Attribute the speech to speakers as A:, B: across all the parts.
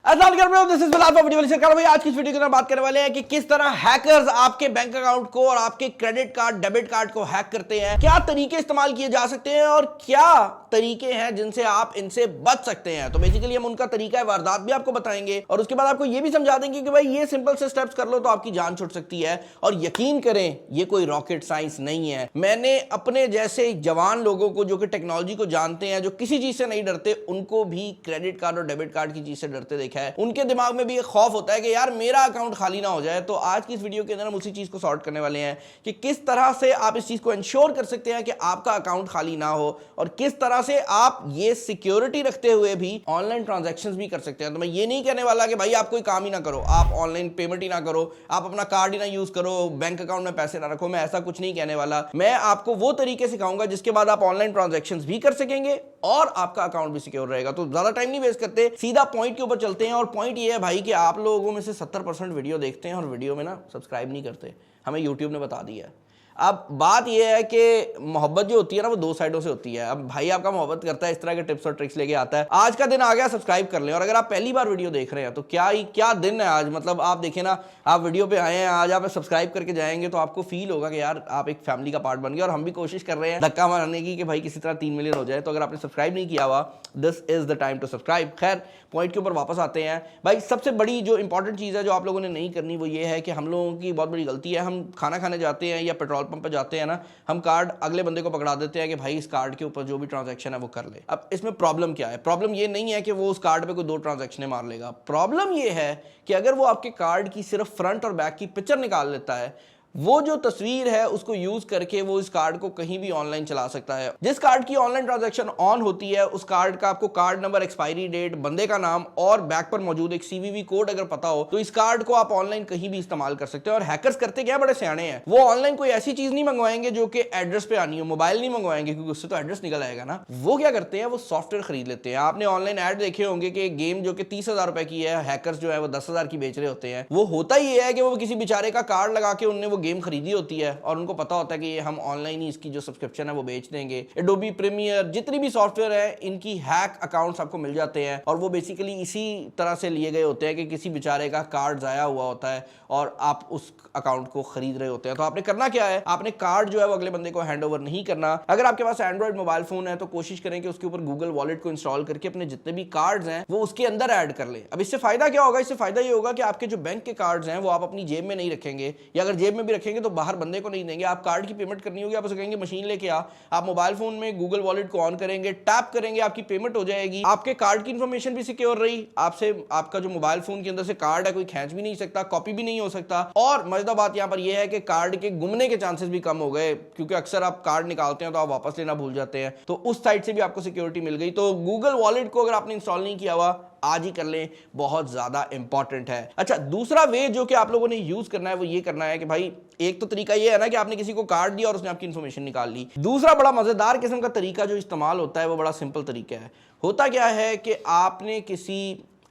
A: अस्सलाम वालेकुम, this is Bilal video भाई आज की इस वीडियो के अंदर बात करने वाले हैं कि किस तरह हैकर्स आपके बैंक अकाउंट को और आपके क्रेडिट कार्ड डेबिट कार्ड को हैक करते हैं, क्या तरीके इस्तेमाल किए जा सकते हैं और क्या तरीके हैं जिनसे आप इनसे बच सकते हैं। तो बेसिकली हम उनका तरीका वारदात भी आपको बताएंगे और उसके बाद आपको ये भी समझा देंगे कि भाई ये सिंपल से स्टेप्स कर लो तो आपकी जान छूट सकती है। और यकीन करें ये कोई रॉकेट साइंस नहीं है। मैंने अपने जैसे जवान लोगों को जो कि टेक्नोलॉजी को जानते हैं, जो किसी चीज से नहीं डरते, उनको भी क्रेडिट कार्ड और डेबिट कार्ड की चीज से डरते देखा है। उनके दिमाग में भी एक खौफ होता है कि यार मेरा अकाउंट खाली ना हो जाए। तो आज की इस वीडियो के अंदर हम उसी चीज को सॉर्ट करने वाले हैं कि किस तरह से आप इस चीज को इंश्योर कर सकते हैं कि आपका अकाउंट खाली ना हो और किस तरह से आप ये सिक्योरिटी रखते हुए भी ऑनलाइन ट्रांजैक्शंस भी कर सकते हैं। तो मैं ये नहीं कहने वाला कि भाई आप कोई काम ही ना करो, आप ऑनलाइन पेमेंट ही ना करो, आप अपना कार्ड ही ना यूज करो, बैंक अकाउंट में पैसे ना रखो। मैं ऐसा कुछ नहीं कहने वाला। मैं आपको वो तरीके सिखाऊंगा जिसके बाद आप ऑनलाइन ट्रांजैक्शंस भी कर सकेंगे और आपका अकाउंट भी सिक्योर रहेगा। तो ज्यादा टाइम नहीं वेस्ट करते, सीधा पॉइंट के ऊपर चलते हैं। और पॉइंट ये है भाई कि आप लोगों में से 70% वीडियो देखते हैं और वीडियो में ना सब्सक्राइब नहीं करते। हमें यूट्यूब ने बता दिया है। अब बात यह है कि मोहब्बत जो होती है ना वो दो साइडों से होती है। अब भाई आपका मोहब्बत करता है, इस तरह के टिप्स और ट्रिक्स लेके आता है। आज का दिन आ गया, सब्सक्राइब कर लें। और अगर आप पहली बार वीडियो देख रहे हैं तो क्या दिन है आज। मतलब आप देखें ना, आप वीडियो पे आए हैं, आज आप सब्सक्राइब करके जाएंगे तो आपको फील होगा कि यार आप एक फैमिली का पार्ट बन गए। और हम भी कोशिश कर रहे हैं धक्का मारने की कि भाई किसी तरह 3 मिलियन हो जाए। तो अगर आपने सब्सक्राइब नहीं किया हुआ, this is the time to subscribe. खैर पॉइंट के ऊपर वापस आते हैं। भाई सबसे बड़ी जो इंपॉर्टेंट चीज़ है जो आप लोगों ने नहीं करनी वो ये है कि हम लोगों की बहुत बड़ी गलती है। हम खाना खाने जाते हैं या पेट्रोल पंप पर जाते हैं ना, हम कार्ड अगले बंदे को पकड़ा देते हैं कि भाई इस कार्ड के ऊपर जो भी ट्रांजैक्शन है वो कर ले। अब इसमें प्रॉब्लम क्या है? प्रॉब्लम ये नहीं है कि वो उस कार्ड पे कोई 2 ट्रांजैक्शन मार लेगा। प्रॉब्लम ये है कि अगर वो आपके कार्ड की सिर्फ फ्रंट और बैक की पिक्चर निकाल लेता है, वो जो तस्वीर है उसको यूज करके वो इस कार्ड को कहीं भी ऑनलाइन चला सकता है। जिस कार्ड की ऑनलाइन ट्रांजैक्शन ऑन होती है उस कार्ड का आपको कार्ड नंबर, एक्सपायरी डेट, बंदे का नाम और बैक पर मौजूद एक सीवीवी कोड अगर पता हो तो इस कार्ड को आप ऑनलाइन कहीं भी इस्तेमाल कर सकते हैं। और हैकर्स करते क्या, बड़े सियाने हैं। वो ऑनलाइन कोई ऐसी चीज नहीं मंगवाएंगे जो कि एड्रेस पे आनी हो, मोबाइल नहीं मंगवाएंगे क्योंकि उससे तो एड्रेस निकल आएगा ना। वो क्या करते हैं, वो सॉफ्टवेयर खरीद लेते हैं। आपने ऑनलाइन ऐड देखे होंगे कि गेम जो कि 30,000 रुपए की है, हैकर्स जो है वो 10,000 की बेच रहे होते हैं। वो होता ही है कि वो किसी बेचारे का कार्ड लगा के उनने वो गेम खरीदी होती है और उनको पता होता है कि ये हम ऑनलाइन ही इसकी जो सब्सक्रिप्शन है वो बेच देंगे। एडोबी प्रीमियर जितनी भी सॉफ्टवेयर है इनकी हैक अकाउंट्स आपको मिल जाते हैं और वो बेसिकली इसी तरह से लिए गए होते हैं कि किसी बेचारे का कार्ड जाया हुआ होता है और आप उस अकाउंट को खरीद रहे होते हैं। तो आपने करना क्या है, आपने कार्ड जो है वो अगले बंदे को हैंड ओवर नहीं करना। अगर आपके पास एंड्रॉइड मोबाइल फोन है तो कोशिश करें कि उसके ऊपर गूगल वॉलेट को इंस्टॉल करके अपने जितने भी कार्ड्स हैं वो उसके अंदर ऐड कर ले। अब इससे फायदा क्या होगा? इससे फायदा ये होगा कि आपके जो बैंक के कार्ड्स हैं वो आप अपनी जेब में नहीं रखेंगे, या अगर जेब में भी रखेंगे तो बाहर बंदे को नहीं देंगे। आप कार्ड की पेमेंट करनी होगी, आप उसे कहेंगे मशीन लेके आ, आप मोबाइल फोन में गूगल वॉलेट को ऑन करेंगे, टैप करेंगे, आपकी पेमेंट हो जाएगी। आपके कार्ड की इंफॉर्मेशन भी सिक्योर रही, आपसे आपका जो मोबाइल फोन के अंदर से कार्ड है कोई खींच भी नहीं सकता, कॉपी भी नहीं हो सकता। और मजेदार बात यहां पर यह है कि कार्ड के गुमने के चांसेस भी कम हो गए क्योंकि अक्सर आप कार्ड निकालते हैं तो आप वापस लेना भूल जाते हैं। तो उस साइड से भी आपको सिक्योरिटी मिल गई। तो गूगल वॉलेट को अगर आपने इंस्टॉल नहीं किया हुआ आज ही कर लें, बहुत ज्यादा इंपॉर्टेंट है। अच्छा, दूसरा वे जो कि आप लोगों ने यूज करना है वो ये करना है कि भाई एक तो तरीका ये है ना कि आपने किसी को कार्ड दिया और उसने आपकी इंफॉर्मेशन निकाल ली। दूसरा बड़ा मजेदार किस्म का तरीका जो इस्तेमाल होता है वो बड़ा सिंपल तरीका है। होता क्या है कि आपने किसी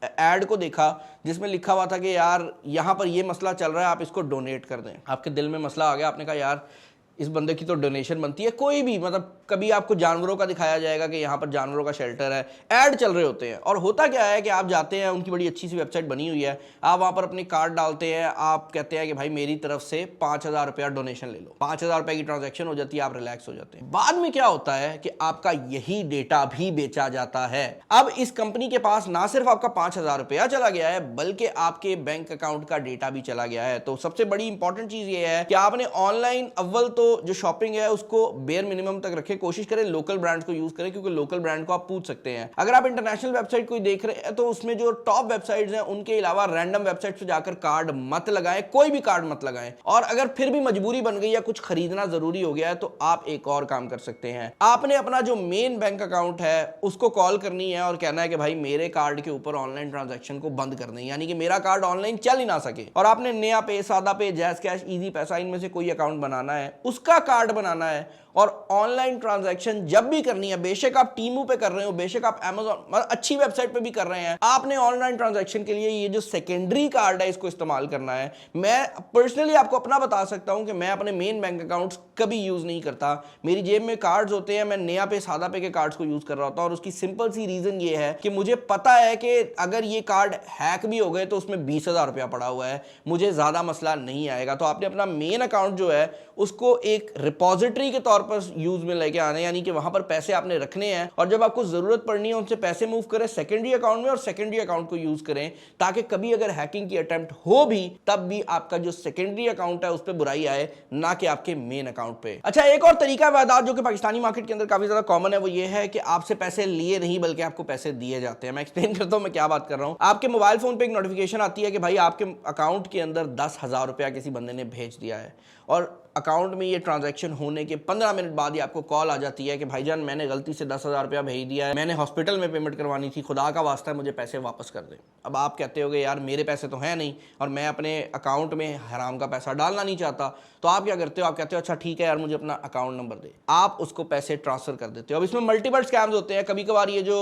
A: एड को देखा जिसमें लिखा हुआ था कि यार यहां पर ये मसला चल रहा है, आप इसको डोनेट कर दें। आपके दिल में मसला आ गया, आपने कहा यार इस बंदे की तो डोनेशन बनती है। कोई भी मतलब कभी आपको जानवरों का दिखाया जाएगा कि यहाँ पर जानवरों का शेल्टर है, ऐड चल रहे होते हैं। और होता क्या है कि आप जाते हैं, उनकी बड़ी अच्छी सी वेबसाइट बनी हुई है, आप वहाँ पर अपने कार्ड डालते हैं, आप कहते हैं कि भाई मेरी तरफ से 5,000 रुपया डोनेशन ले लो। 5,000 रुपये की ट्रांजैक्शन हो जाती है, आप रिलैक्स हो जाते हैं। बाद में क्या होता है कि आपका यही डेटा भी बेचा जाता है। अब इस कंपनी के पास ना सिर्फ आपका 5,000 रुपया चला गया है बल्कि आपके बैंक अकाउंट का डेटा भी चला गया है। तो सबसे बड़ी इंपॉर्टेंट चीज ये है कि आपने ऑनलाइन अव्वल तो जो शॉपिंग है उसको बेयर मिनिमम तक रखें। कोशिश करें लोकल ब्रांड्स को यूज करें क्योंकि लोकल ब्रांड को आप पूछ सकते हैं। अगर आप इंटरनेशनल वेबसाइट कोई देख रहे हैं तो उसमें जो टॉप वेबसाइट्स हैं उनके अलावा रैंडम वेबसाइट पे जाकर कार्ड मत लगाएं, कोई भी कार्ड मत लगाएं। और अगर फिर भी मजबूरी बन गई या कुछ खरीदना जरूरी हो गया है तो आप एक और काम कर सकते हैं। आपने अपना जो मेन बैंक अकाउंट है उसको कॉल करनी है और कहना है कि भाई मेरे कार्ड के ऊपर ऑनलाइन ट्रांजैक्शन को बंद कर दें, यानी कि मेरा कार्ड ऑनलाइन चल ही ना सके। और आपने नया पे, सादा पे, जैज कैश, इजी पैसा, इनमें से कोई अकाउंट बनाना है, उसका कार्ड बनाना है और ऑनलाइन ट्रांजैक्शन जब भी करनी है, बेशक आप टीमू पे कर रहे हो, बेशक आप अमेजॉन अच्छी वेबसाइट पे भी कर रहे हैं, आपने ऑनलाइन ट्रांजैक्शन के लिए ये जो सेकेंडरी कार्ड है इसको इस्तेमाल करना है। मैं पर्सनली आपको अपना बता सकता हूं कि मैं अपने मेन बैंक अकाउंट्स कभी यूज नहीं करता। मेरी जेब में कार्ड्स होते हैं, मैं नया पे सादा पे के कार्ड्स को यूज कर रहा होता हूं और उसकी सिंपल सी रीजन ये है कि मुझे पता है कि अगर ये कार्ड हैक भी हो गए तो उसमें 20,000 रुपया पड़ा हुआ है, मुझे ज्यादा मसला नहीं आएगा। तो आपने अपना मेन अकाउंट जो है उसको एक रिपोजिटरी के तौर पर यूज में लेके आने, यानी कि वहां पर पैसे आपने रखने हैं और जब आपको जरूरत पड़नी है उनसे पैसे मूव करें सेकेंडरी अकाउंट में और सेकेंडरी अकाउंट को यूज करें, ताकि कभी अगर हैकिंग की अटेम्प्ट हो भी तब भी आपका जो सेकेंडरी अकाउंट है उस पर बुराई आए, ना कि आपके मेन अकाउंट पे। अच्छा, एक और तरीका वायदात जो कि पाकिस्तानी मार्केट के अंदर काफी ज्यादा कॉमन है वो ये है कि आपसे पैसे लिए नहीं बल्कि आपको पैसे दिए जाते हैं। मैं एक्सप्लेन करता हूं मैं क्या बात कर रहा हूं। आपके मोबाइल फोन पे एक नोटिफिकेशन आती है कि भाई आपके अकाउंट के अंदर 10,000 रुपया किसी बंदे ने भेज दिया है और अकाउंट में ये ट्रांजैक्शन होने के 15 मिनट बाद ही आपको कॉल आ जाती है कि भाईजान मैंने गलती से 10,000 रुपया भेज दिया है, मैंने हॉस्पिटल में पेमेंट करवानी थी, खुदा का वास्ता है मुझे पैसे वापस कर दें। अब आप कहते होगे यार मेरे पैसे तो हैं नहीं और मैं अपने अकाउंट में हराम का पैसा डालना नहीं चाहता, तो आप क्या करते हो, आप कहते हो अच्छा ठीक है यार मुझे अपना अकाउंट नंबर दे, आप उसको पैसे ट्रांसफर कर देते हो। अब इसमें मल्टीपल स्कैम्स होते हैं, कभी कभार ये जो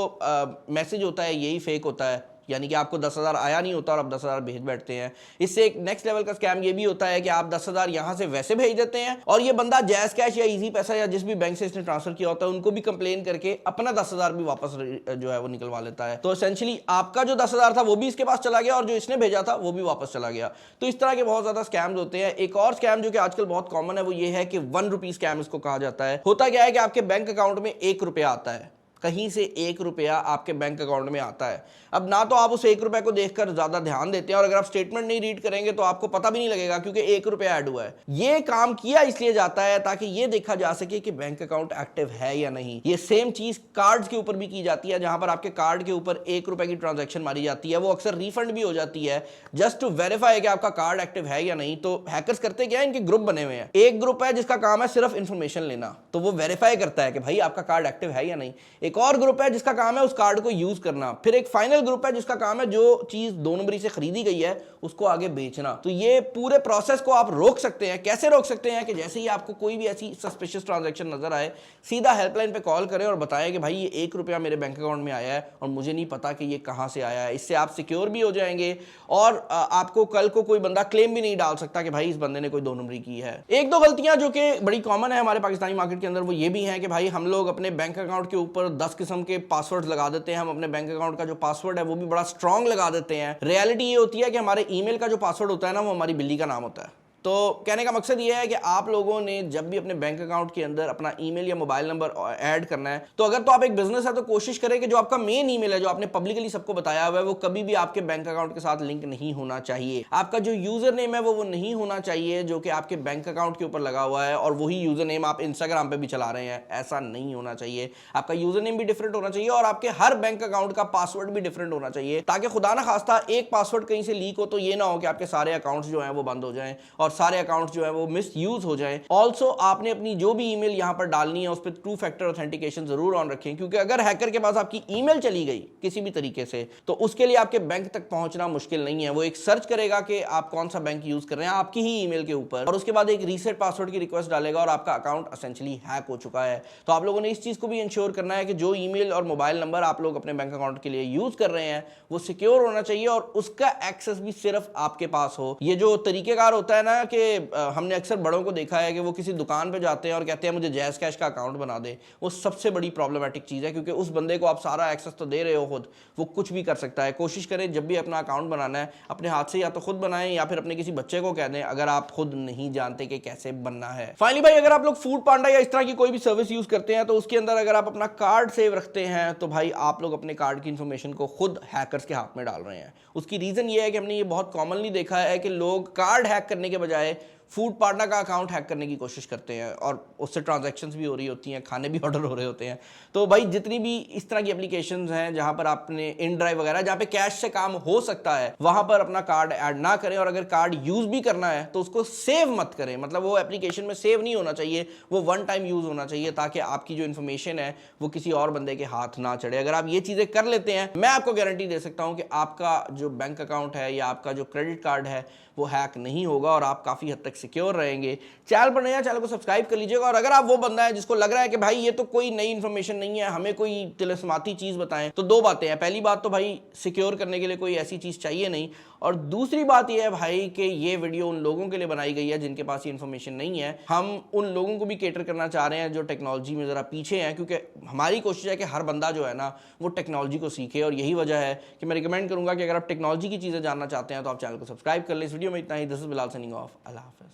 A: मैसेज होता है यही फेक होता है, यानी कि आपको 10,000 आया नहीं होता और आप 10,000 भेज बैठते हैं। इससे एक नेक्स्ट लेवल का स्कैम ये भी होता है कि आप 10,000 यहां से वैसे भेज देते हैं और ये बंदा जैज कैश या इजी पैसा या जिस भी बैंक से इसने ट्रांसफर किया होता है उनको भी कंप्लेन करके अपना 10,000 भी वापस जो है वो निकलवा लेता है। तो एसेंशियली आपका जो 10,000 था वो भी इसके पास चला गया और जो इसने भेजा था वो भी वापस चला गया। तो इस तरह के बहुत ज्यादा स्कैम्स होते हैं। एक और स्कैम जो कि आजकल बहुत कॉमन है वो ये है कि 1 रुपी स्कैम इसको कहा जाता है। होता क्या है कि आपके बैंक अकाउंट में 1 रुपया आता है, कहीं से 1 रुपया आपके बैंक अकाउंट में आता है। अब ना तो आप उस 1 रुपए को देखकर ज्यादा ध्यान देते हैं और अगर आप स्टेटमेंट नहीं रीड करेंगे तो आपको पता भी नहीं लगेगा क्योंकि 1 रुपया ऐड हुआ है। ये काम किया इसलिए जाता है ताकि ये देखा जा सके कि बैंक अकाउंट एक्टिव है या नहीं। ये सेम चीज कार्ड्स के ऊपर भी की जाती है, जहां पर आपके कार्ड के ऊपर 1 रुपए की ट्रांजैक्शन मारी जाती है, वो अक्सर रिफंड भी हो जाती है जस्ट टू वेरीफाई कि आपका कार्ड एक्टिव है या नहीं। तो हैकर्स करते क्या है, इनके ग्रुप बने हुए हैं। एक ग्रुप है जिसका काम है सिर्फ इंफॉर्मेशन लेना, तो वो वेरीफाई करता है कि भाई आपका कार्ड एक्टिव है या नहीं। एक और ग्रुप है जिसका काम है उस कार्ड को यूज करना। फिर एक फाइनल ग्रुप है जिसका काम है जो चीज 2 नंबरी से खरीदी गई है उसको आगे बेचना। तो ये पूरे प्रोसेस को आप रोक सकते हैं। कैसे रोक सकते हैं कि जैसे ही आपको कोई भी ऐसी सस्पिशियस ट्रांजैक्शन नजर आए, सीधा हेल्पलाइन पे कॉल करें और बताएं कि भाई ये 1 रुपया मेरे बैंक अकाउंट में आया है और मुझे नहीं पता कि ये कहां से आया है। इससे आप सिक्योर भी हो जाएंगे और आपको कल को कोई बंदा क्लेम भी नहीं डाल सकता कि भाई इस बंदे ने कोई 2 नंबरी की है। एक दो गलतियां जो कि बड़ी कॉमन है हमारे पाकिस्तानी मार्केट के अंदर वो ये भी है कि भाई हम लोग अपने बैंक अकाउंट के ऊपर 10 किस्म के पासवर्ड लगा देते हैं। हम अपने बैंक अकाउंट का जो पासवर्ड है वो भी बड़ा स्ट्रांग लगा देते हैं। रियलिटी ये होती है कि हमारे ईमेल का जो पासवर्ड होता है ना वो हमारी बिल्ली का नाम होता है। तो कहने का मकसद ये है कि आप लोगों ने जब भी अपने बैंक अकाउंट के अंदर अपना ईमेल या मोबाइल नंबर ऐड करना है तो अगर तो आप एक बिजनेस है तो कोशिश करें कि जो आपका मेन ईमेल है जो आपने पब्लिकली सबको बताया हुआ है वो कभी भी आपके बैंक अकाउंट के साथ लिंक नहीं होना चाहिए। आपका जो यूजर नेम है वो नहीं होना चाहिए जो कि आपके बैंक अकाउंट के ऊपर लगा हुआ है और वही यूजर नेम आप इंस्टाग्राम पे भी चला रहे हैं, ऐसा नहीं होना चाहिए। आपका यूजर नेम भी डिफरेंट होना चाहिए और आपके हर बैंक अकाउंट का पासवर्ड भी डिफरेंट होना चाहिए ताकि खुदा ना खास्ता एक पासवर्ड कहीं से लीक हो तो ये ना हो कि आपके सारे अकाउंट्स जो हैं वो बंद हो जाएं और सारे अकाउंट्स जो है वो मिस यूज हो जाए। ऑल्सो आपने अपनी जो भी ईमेल यहां पर डालनी है उस पर 2 फैक्टर ऑथेंटिकेशन जरूर ऑन रखें क्योंकि अगर हैकर के पास आपकी ईमेल चली गई किसी भी तरीके से तो उसके लिए आपके बैंक तक पहुंचना मुश्किल नहीं है। वो एक सर्च करेगा कि आप कौन सा बैंक यूज कर रहे हैं आपकी ही ईमेल के ऊपर और उसके बाद एक रीसेट पासवर्ड की रिक्वेस्ट डालेगा और आपका अकाउंट एसेंशियली हैक हो चुका है। तो आप लोगों ने इस चीज को भी इंश्योर करना है कि जो ईमेल और मोबाइल नंबर आप लोग अपने बैंक अकाउंट के लिए यूज कर रहे हैं वो सिक्योर होना चाहिए और उसका एक्सेस भी सिर्फ आपके पास हो। ये जो तरीकेकार होता है ना कि हमने अक्सर बड़ों को देखा है कि वो किसी दुकान पे जाते हैं और कहते हैं मुझे जैज कैश का अकाउंट बना दे, वो सबसे बड़ी प्रॉब्लमेटिक चीज है क्योंकि उस बंदे को आप सारा एक्सेस तो दे रहे हो खुद, वो कुछ भी कर सकता है। कोशिश करें जब भी अपना अकाउंट बनाना है अपने हाथ से या तो खुद बनाएं या फिर अपने किसी बच्चे को कह दें अगर आप खुद नहीं जानते कि कैसे बनना है। फाइनली भाई अगर आप लोग फूड पांडा या इस तरह की कोई भी सर्विस यूज करते हैं तो उसके अंदर अगर आप अपना कार्ड सेव रखते हैं तो भाई आप लोग अपने कार्ड की इंफॉर्मेशन को खुद हैकर्स के हाथ में डाल रहे हैं। उसकी रीजन ये है कि हमने ये बहुत कॉमनली देखा है कि लोग कार्ड हैक करने के बजाय फूड पांडा का अकाउंट हैक करने की कोशिश करते हैं और उससे ट्रांजैक्शंस भी हो रही होती हैं, खाने भी ऑर्डर हो रहे होते हैं। तो भाई जितनी भी इस तरह की एप्लीकेशंस हैं जहां पर आपने इन ड्राइव वगैरह जहां पे कैश से काम हो सकता है वहां पर अपना कार्ड ऐड ना करें और अगर कार्ड यूज भी करना है तो उसको सेव मत करें। मतलब वो एप्लीकेशन में सेव नहीं होना चाहिए, वो 1 टाइम यूज होना चाहिए ताकि आपकी जो इन्फॉर्मेशन है वो किसी और बंदे के हाथ ना चढ़े। अगर आप ये चीजें कर लेते हैं मैं आपको गारंटी दे सकता हूं कि आपका जो बैंक अकाउंट है या आपका जो क्रेडिट कार्ड है वो हैक नहीं होगा और आप काफी हद तक तक सिक्योर रहेंगे। चैनल पर नया, चैनल को सब्सक्राइब कर लीजिएगा। और अगर आप वो बंदा है जिसको लग रहा है कि भाई ये तो कोई नई इन्फॉर्मेशन नहीं है, हमें कोई तिलस्माती चीज बताएं, तो दो बातें हैं। पहली बात तो भाई सिक्योर करने के लिए कोई ऐसी चीज चाहिए नहीं, और दूसरी बात यह है भाई कि ये वीडियो उन लोगों के लिए बनाई गई है जिनके पास ये इन्फॉर्मेशन नहीं है। हम उन लोगों को भी केटर करना चाह रहे हैं जो टेक्नोलॉजी में जरा पीछे हैं, क्योंकि हमारी कोशिश है कि हर बंदा जो है ना वो टेक्नोलॉजी को सीखे। और यही वजह है कि मैं रिकमेंड करूंगा कि अगर आप टेक्नोलॉजी की चीजें जानना चाहते हैं तो आप चैनल को सब्सक्राइब कर लें। इस वीडियो में इतना ही। This is Bilal signing off. अल्लाह हाफ़िज़।